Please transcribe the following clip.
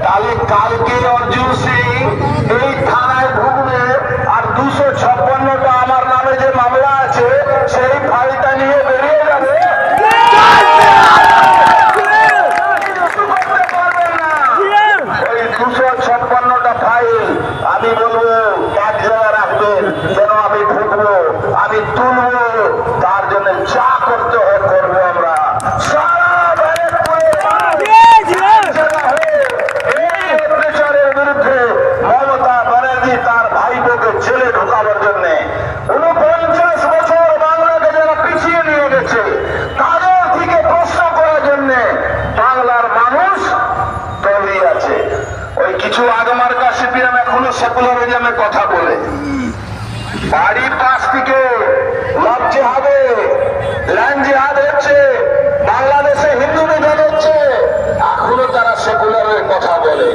তাহলে কালকে অর্জুন সিং এই থানায় ঢুকবে আর 256টা আমার নামে যে মামলা আছে সেই ফাইলটা নিয়ে বেরিয়ে যাবে। ওই 256টা ফাইল আমি বলবো এক জায়গায় রাখবেন, যেন আমি ঢুকবো, আমি তুলবো, তার জন্য যা করতে হয় করবো। আমরা সারা বিরুদ্ধে মমতা ব্যানার্জি তার ভাইপোকে জেলে ঢোকাবার জন্য 49 বছর বাংলাকে যারা পিছিয়ে নিয়ে গেছে তাদের থেকে প্রশ্ন করার জন্য বাংলার মানুষ তৈরি আছে। ওই কিছু আগমার্কা সিপিএম এখনো সেকুলারিজমে কথা বলে, বাড়ির পাশ থেকে লব জিহাদে ল্যান্ড জিহাদ হচ্ছে, বাংলাদেশে হিন্দু বিভাগ হচ্ছে, এখনো তারা সেকুলারের কথা বলে।